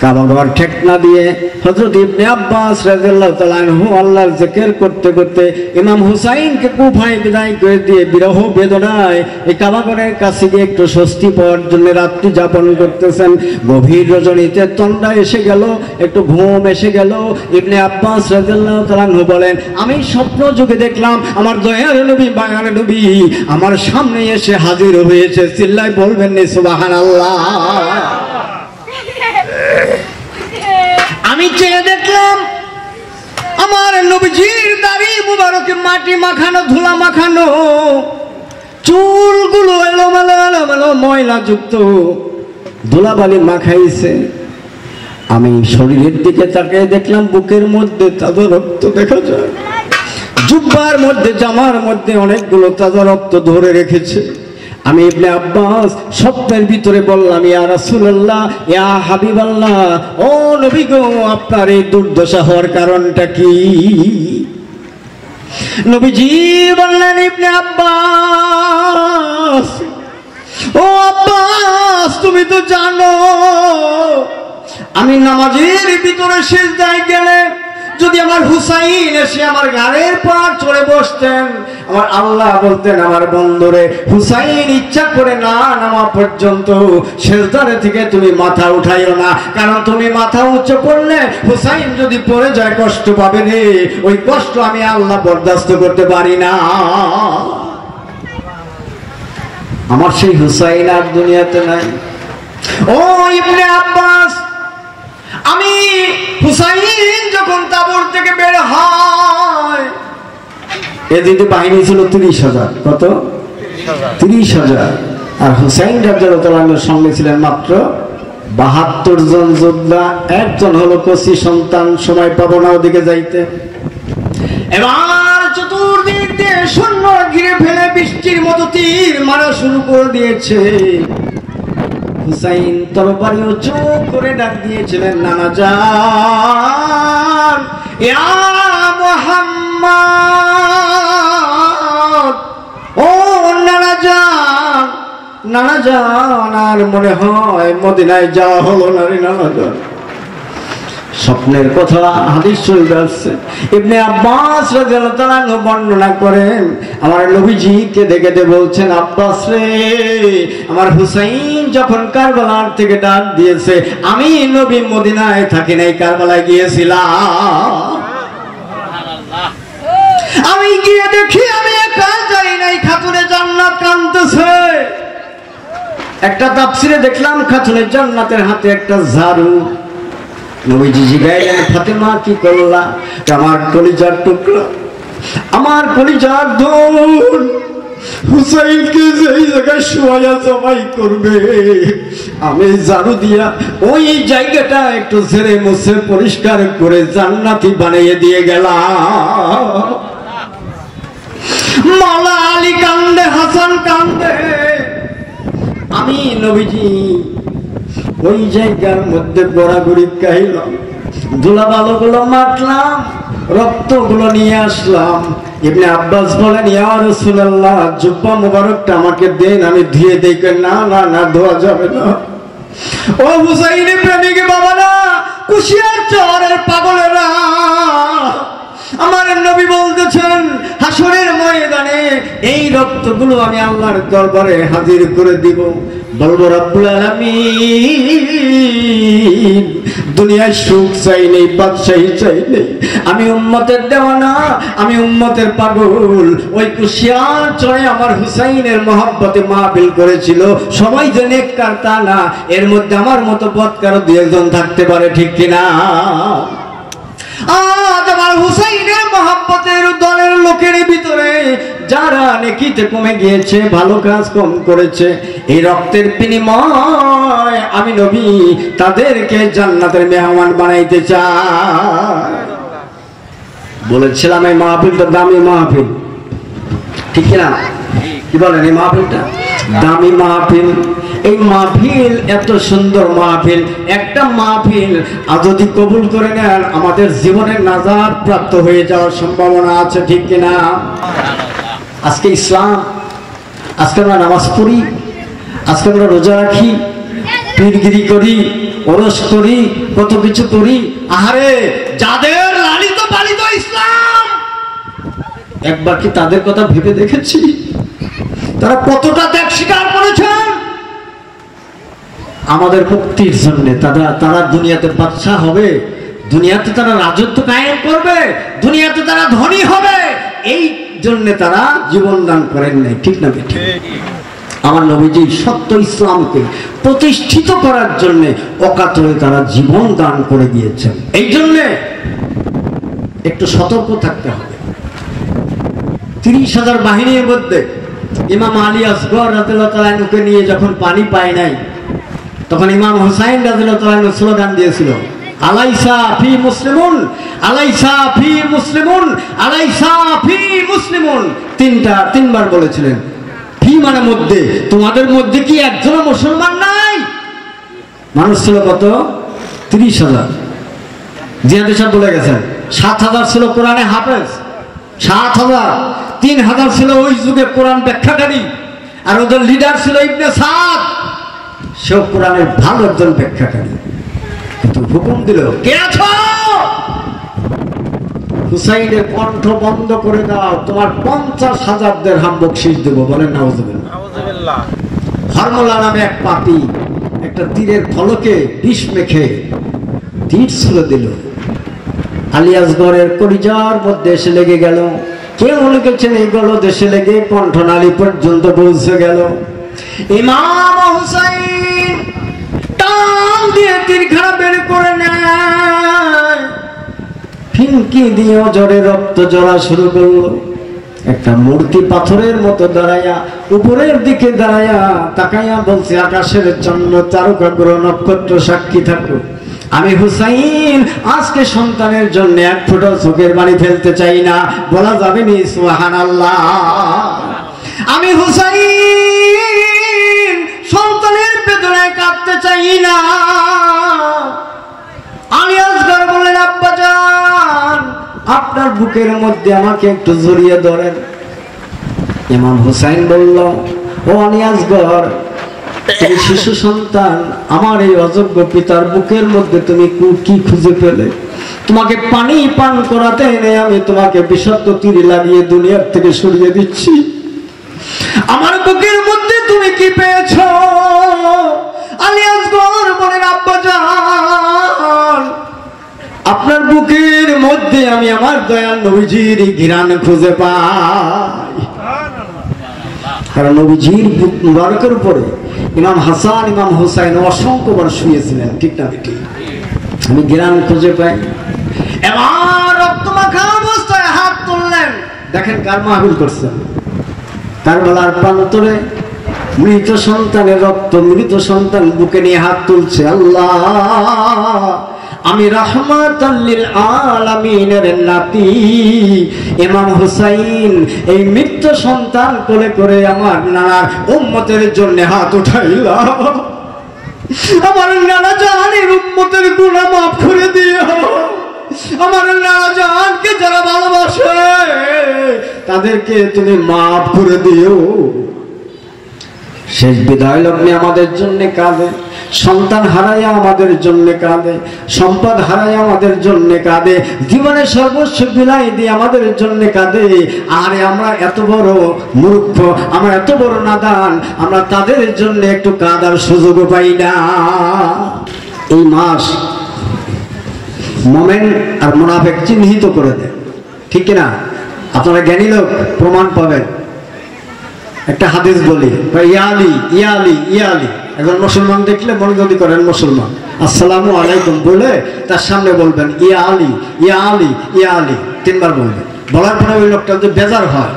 কাবাঘর ঠেকনা দিয়ে হযরত ইবনে আব্বাস রাদিয়াল্লাহু তাআলা আনহু আল্লাহর জিকির করতে করতে ইমাম হুসাইনকে কুফায় বিদায় করে দিয়ে বিরহ বেদনায় এই কাবাঘরের কাছে গিয়ে একটু স্বস্তি পাওয়ার জন্য রাত্রি যাপন করতেছেন। গভীর রজনীতে তন্দ্রা এসে গেল, একটু ঘুম এসে গেল। ইবনে আব্বাস রাদিয়াল্লাহু তাআলা আনহু বলেন, আমি স্বপ্ন যুগে দেখলাম আমার দয়ার নবী মায়ার নবী আমার সামনে এসে হাজির হয়েছে। চিল্লায় বলবেন না সুবহানাল্লাহ। আমি চেয়ে দেখলাম আমার নবীজির দাড়ি মুবারকে মাটি মাখানো, ধুলা মাখানো, চুলগুলো এলোমেলো এলোমেলো ময়লা যুক্ত, ধুলাবালি মাখাইছে। আমি শরীরের দিকে তাকিয়ে দেখলাম বুকের মধ্যে তাজা রক্ত দেখা যায়, জুব্বার মধ্যে জামার মধ্যে অনেকগুলো তাজা রক্ত ধরে রেখেছে। আমি ইবনে আব্বাস স্বপ্নের ভিতরে বললাম, ইয়া রাসূলুল্লাহ, ইয়া হাবিবাল্লাহ, ও নবী গো, আপনার এই দুর্দশা হওয়ার কারণটা কি? নবীজি বললেন, ইবনে আব্বাস, ও আব্বাস, তুমি তো জানো আমি নামাজের ভিতরে সিজদায় গেলে যদি আমার হুসাইন এসে আমার ঘাড়ের পর চড়ে বসতেন, আমার আল্লাহ বলতেন, আমার বন্ধুরে হুসাইন ইচ্ছা করে না নামা পর্যন্ত সিজদারে থেকে তুমি মাথা উঠাইও না, কারণ তুমি মাথা উঁচু করলে হুসাইন যদি পড়ে যায় কষ্ট পাবে রে, ওই কষ্ট আমি আল্লাহ বরদাস্ত করতে পারি না। আমার সেই হুসাইন আর দুনিয়াতে নাই। ও ইবনে আব্বাস, আমি হুসাইন যখন তাবুর থেকে বের হয়, এদিকে বাহিনী ছিল 30,000। কত? 30,000। আর হুসাইন রাদিয়াল্লাহু তাআলা আনহুর সঙ্গে ছিলেন মাত্র 72 জন যোদ্ধা। একজন হলো কচি সন্তান, সময় পাবো না ওদিকে যাইতে। এবার চতুর্দিক দিয়ে সৈন্য ঘিরে ফেলে বৃষ্টির মতো তীর মারা শুরু করে দিয়েছে। হুসাইন তরবারি উঁচু করে ডাক দিয়েছিলেন, নানা জান, ইয়া মুহাম্মদ, ও নানা জান, নানা জান। আর মনে হয় মদিনায় যাওয়া হলো না রে নানা জান। স্বপ্নের কথা হাদিস শরীফে আছে। ইবনে আব্বাস রাদিয়াল্লাহু তাআলা আনহু বর্ণনা করেন, আমার নবীজি কেঁদে কেঁদে বলছেন, আব্বাস রে, আমার হুসাইন যখন কারবালার থেকে ডাক দিয়েছে, আমি নবী মদিনায় থাকি নাই, কারবালায় গিয়েছিলাম। আমি গিয়ে দেখি আমি একা যাই নাই, খাতুনে জান্নাত কাঁদতেছে। একটা তাফসিরে দেখলাম খাতুনে জান্নাতের হাতে একটা ঝাড়ু। নবীজি জিজ্ঞাসা, ফাতেমা কি করলা? আমার কলিজার টুকরা, আমার কলিজার ধন হুসাইনকে যেই জায়গায় শোয়া জবাই করবে, আমি ঝাড়ু দিয়া ওই জায়গাটা একটু ঝেড়ে মুছে পরিষ্কার করে জান্নাতি বানিয়ে দিয়ে গেলাম। মাওলা আলী কান্দে, হাসান কান্দে। আমি নবীজি ওই জায়গার মধ্যে গড়াগড়ি খাইলাম, ধুলাবালুগুলো মাখলাম, রক্তগুলো নিয়ে আসলাম। ইবনে আব্বাস বলেন, ইয়া রাসূলুল্লাহ, জুব্বা মুবারকটা আমাকে দেন, আমি ধুয়ে দেখে। না না না, ধোয়া যাবে না। ও হুসাইনের প্রেমিক বাবারা, কুশিয়ার চরের পাগলেরা, আমার নবী বলতেছেন, হাসরের ময়দানে এই রক্তগুলো আমি আল্লাহর দরবারে হাজির করে দিব। বলবো, রব্বুল আলামিন, দুনিয়ায় সুখ চাই নেই, বাদশাহী চাই নেই, আমি উম্মতের দেওয়ানা, আমি উম্মতের পাগল। ওই কুশিয়ার চরে আমার হুসাইনের মহব্বতে মাহফিল করেছিল, সবাই যে নেককার তা না, এর মধ্যে আমার মতো বদকার 2-1 থাকতে পারে, ঠিক কিনা? আজ আমার হুসাইনের মহব্বতের দলের লোকের ভিতরে যারা নেকিতে কমে গিয়েছে, ভালো কাজ কম করেছে, এই রক্তের বিনিময় আমি নবী তাদেরকে জান্নাতের মেহমান বানাইতে চাই। বলেছিলাম এই মাহফিলটা দামি মাহফিল, ঠিক কিনা? কি বলেন, এই মাহফিলটা দামি মাহফিল। এই মাহফিল এত সুন্দর মাহফিল, একটা মাহফিল যদি কবুল করে নেন, আমাদের জীবনের নাজাত প্রাপ্ত হয়ে যাওয়ার সম্ভাবনা আছে, ঠিক কিনা? আজকে ইসলাম, আজকে আমরা নামাজ পড়ি, আজকে আমরা রোজা রাখি, পীরগিরি করি, ওরস করি, কত কিছু করি। আহারে, যাদের লালিত পালিত ইসলাম, একবার কি তাদের কথা ভেবে দেখেছি? তারা কতটা ত্যাগ স্বীকার করেছেন আমাদের মুক্তির জন্য। তারা দুনিয়াতে বাদশা হবে, দুনিয়াতে তারা রাজত্ব কায়েম করবে, দুনিয়াতে তারা ধনী হবে, এই জন্য তারা জীবন দান করেন নাই। ঠিক না বেঠিক? আমার নবীজি সত্য ইসলামকে প্রতিষ্ঠিত করার জন্য অকাতরে তারা জীবন দান করে গিয়েছেন। এই জন্য একটু সতর্ক থাকতে হবে। 30,000 বাহিনীর মধ্যে ইমাম আলী আসগর রাদিয়াল্লাহু তাআলা আনহুকে নিয়ে যখন পানি পায় নাই, তখন ইমাম হুসাইন রাদিয়াল্লাহু তাআলা আনহু স্লোগান দিয়েছিল, আলাইসা ফি মুসলিমুন, আলাইসা ফি মুসলিমুন, আলাইসা ফি মুসলিমুন। তিনবার বলেছিলেন। ফি মানে মধ্যে, তোমাদের মধ্যে কি একজনও মুসলমান নাই? মানুষ ছিল কত? 30,000। জিয়াদ সাহেব বলে গেছেন 7,000 ছিল কোরআনে হাফেজ, 7,000। 3,000 ছিল ওই যুগে কোরআন ব্যাখ্যাকারী, আর ওদের লিডার ছিল ইবনে সাদ, সেও কোরআনের ভালো একজন ব্যাখ্যাকারী। কিন্তু হুকুম দিল, কে আছো? হুসাইনের কণ্ঠ বন্ধ করে দাও, তোমার 50,000 দিরহাম বকশিশ দেব। বলেন নাউজুবিল্লাহ। হরমলা নামে এক পাপী একটা তীরের ফলকে বিষ মেখে তীর ছুঁড়ে দিল। আলী আসগরের কলিজার মধ্যে এসে লেগে গেল। কেউ লিখেছেন এই গলদেশে লেগে কণ্ঠনালী পর্যন্ত পৌঁছে গেল। ইমাম হুসাইন টান দিয়ে তীরখানা বের করে নেয়, ফিনকি দিয়ে জ্বরে রক্ত জ্বলা শুরু করলো। একটা মূর্তি পাথরের মতো দাঁড়াইয়া, উপরের দিকে দাঁড়াইয়া তাকাইয়া বলছে, আকাশের চন্দ্র তারকা গ্রহ নক্ষত্র সাক্ষী থাকো, আমি হুসাইন আজকে সন্তানের জন্য এক ফোঁটা চোখের পানি ফেলতে চাই না। বলা যাবে নি সুবহানাল্লাহ? আমি হুসাইন সন্তানের বেদনায় কাঁদতে চাই না। আলী আসগর বললেন, আব্বাজান আপনার বুকের মধ্যে আমাকে একটু জড়িয়ে ধরেন। ইমাম হুসাইন বলল, ও আলী আসগর, তুমি শিশু সন্তান, আমার এই অযোগ্য পিতার বুকের মধ্যে তুমি কি খুঁজে পেলে? তোমাকে পানি পান করাতে এনে আমি তোমাকে বিষাক্ত তীর লাগিয়ে দুনিয়ার থেকে সরিয়ে দিচ্ছি। আমার বুকের মধ্যে তুমি কি পেয়েছ? আলী আসগর বলেন, আব্বাজান আপনার বুকের মধ্যে আমি আমার দয়াল নবীজির ঘিরান খুঁজে পাই। কারণ নবীজির বুক মুবারকের উপরে ইমাম হাসান ইমাম হুসাইন অসংখ্যবার শুয়েছিলেন। ঠিক না বেটি? আমি ঘিরান খুঁজে পাই। এবার রক্তমাখা অবস্থায় হাত তুললেন। দেখেন কার মাহফিল করছেন? কারবালার প্রান্তরে মৃত সন্তানের রক্ত, মৃত সন্তান বুকে নিয়ে হাত তুলছে। আল্লাহ, আমি রাহমাতাল লিল আলামিনের নাতি ইমাম হুসাইন এই মৃত সন্তান কোলে করে আমার নানার উম্মতের জন্য হাত উঠাইলাম। আমার নানা জানের উম্মতের গুনাহ মাফ করে দিও। আমার নানা জানকে যারা ভালোবাসে তাদেরকে তুমি মাফ করে দিও। শেষ বিদায় লগ্নে আমাদের জন্য কাঁদে, সন্তান হারাইয়া আমাদের জন্য কাঁদে, সম্পদ হারাইয়া আমাদের জন্য কাঁদে, জীবনের সর্বস্ব বিলাই দিয়ে আমাদের জন্য কাঁদে। আরে আমরা এত বড় মূর্খ, আমরা এত বড় নাদান, আমরা তাদের জন্য একটু কাঁদার সুযোগ পাই না। এই মাস মোমেন আর মুনাফিক চিহ্নিত করে দেয়। ঠিক কিনা? আপনারা জ্ঞানী লোক প্রমাণ পাবেন। একটা হাদিস বলি, ইয়ালি ইয়ালি ইয়ালি, একজন মুসলমান দেখলে মনোযোগী করেন, মুসলমান আসসালামু আলাইকুম বলে তার সামনে বলবেন ইয়া আলী ইয়া আলী ইয়া আলী, 3 বার বলবেন। বলার পরে ওই লোকটা যদি বেজার হয়,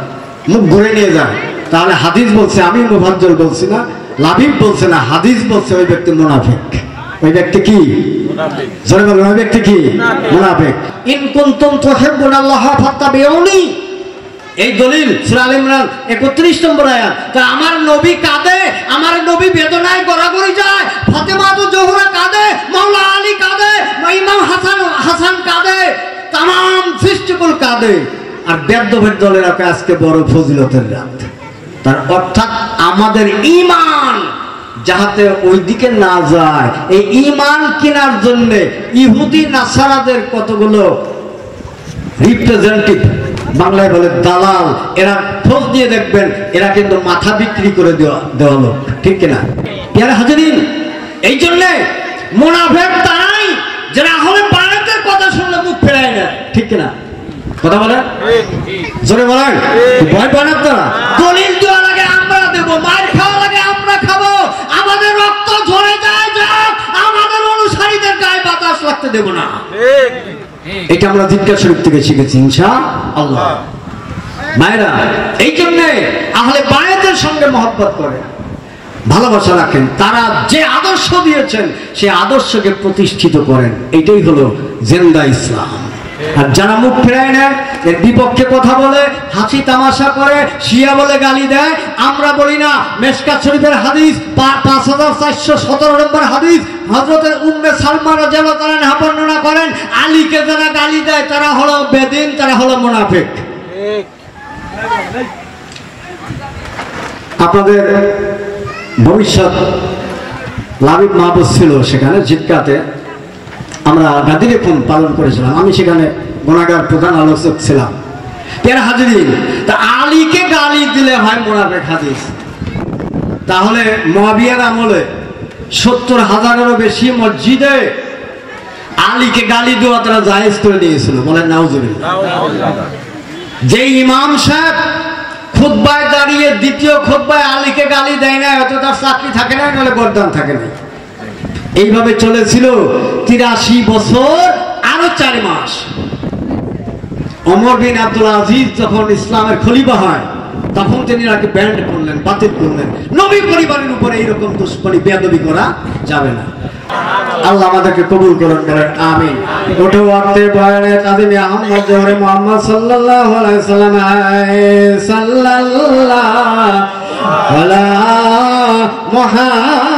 মুখ ঘুরে নিয়ে যায়, তাহলে হাদিস বলছে, আমি মুফাজ্জল বলছি না, লাবিব বলছে না, হাদিস বলছে ওই ব্যক্তি মুনাফিক। ওই ব্যক্তি কি? জোরে বলুন, ওই ব্যক্তি কি? মুনাফিক। ইন কুনতুম তুহিব্বুনাল্লাহ ফাত্তাবিউনি, এই দলিল সূরা আলে ইমরান 31 নম্বর আয়াত। তা আমার নবী কাঁদে, আমার নবী বেদনায় গড়াগড়ি যায়, ফাতেমা তো জোহরা কাঁদে, মাওলা আলী কাঁদে, ইমাম হাসান কাঁদে, तमाम সৃষ্টিকুল কাঁদে। আর বেদ্যভেদ দলের আজকে বড় ফজিলতের রাত। তার অর্থাৎ আমাদের ঈমান যাতে ওই দিকে না যায়, এই ঈমান কেনার জন্য ইহুদি নাসারাদের কতগুলো রিপ্রেজেন্টেটিভ, বাংলায় বলে দালাল, এরা খোঁজ দিয়ে দেখবেন এরা কিন্তু মাথা বিক্রি করে দেওয়া লোক, ঠিক কিনা? পেয়ারে হাজিরিন, এই জন্যে মুনাফিক তারাই যারা আহলে বায়াতের কথা শুনলে মুখ ফেরায় না, ঠিক কিনা? কথা বলেন, জোরে বলেন। ভয় পান আপনারা? দলিল দেওয়া লাগে আমরা দেব, মার খাওয়া লাগে আমরা খাবো, আমাদের রক্ত ঝরে যায় যাক, আমাদের অনুসারীদের গায়ে বাতাস লাগতে দেব না। এটা আমরা জিজ্ঞাসা শরীফ থেকে শিখেছি ইনশাআল্লাহ। মায়েরা, এই জন্যে আহলে বায়াতের সঙ্গে মহব্বত করে, ভালোবাসা রাখেন, তারা যে আদর্শ দিয়েছেন সেই আদর্শকে প্রতিষ্ঠিত করেন, এটাই হলো জিন্দা ইসলাম। আর যারা মুখ ফেরায় নেয়, এর বিপক্ষে কথা বলে, হাসি তামাশা করে, শিয়া বলে গালি দেয়, আমরা বলি না। মিশকাত শরীফের হাদিস 5417 নম্বর হাদিস, হযরত উম্মে সালমা রাদিয়াল্লাহু তাআলা আনহা বর্ণনা করেন, আলীকে যারা গালি দেয় তারা হলো বেদিন, তারা হলো মুনাফিক। আপনাদের ভবিষ্যৎ লাবিব মাহবুব ছিল সেখানে জিটকাতে, আমরা গাদিরে খুন পালন করেছিলাম, আমি সেখানে গুনাহগার প্রধান আলোচক ছিলাম। পেয়ারে হাজিরিন, তা আলীকে গালি দিলে হয় মুনাফিক হাদিস, তাহলে মুআবিয়ার আমলে 70,000-এরও বেশি মসজিদে আলীকে গালি দেওয়া তারা জায়েজ করে নিয়েছিল, বলেন নাউজুবিল্লাহ। যে ইমাম সাহেব খুতবায় দাঁড়িয়ে দ্বিতীয় খুতবায় আলীকে গালি দেয় না, হয়তো তার চাকরি থাকে না, নাহলে গর্দান থাকে না। এইভাবে চলেছিল 83 বছর আরো 4 মাস। ওমর বিন আব্দুল আজিজ যখন ইসলামের খলিফা হয়, তখন তিনি তাকে ব্যান্ড করলেন, বাতিল করলেন। নবী পরিবারের উপরে এইরকম দুশ্মনী বেয়াদবি করা যাবে না। আল্লাহ আমাদেরকে কবুল করুন, বলেন আমিন। ওঠো ওয়াক্তে বয়ানে কাদিমে আহমদ জোহরে মুহাম্মদ সাল্লাল্লাহু আলাইহি সাল্লাম, সাল্লাল্লাহু আলা মুহাম্মদ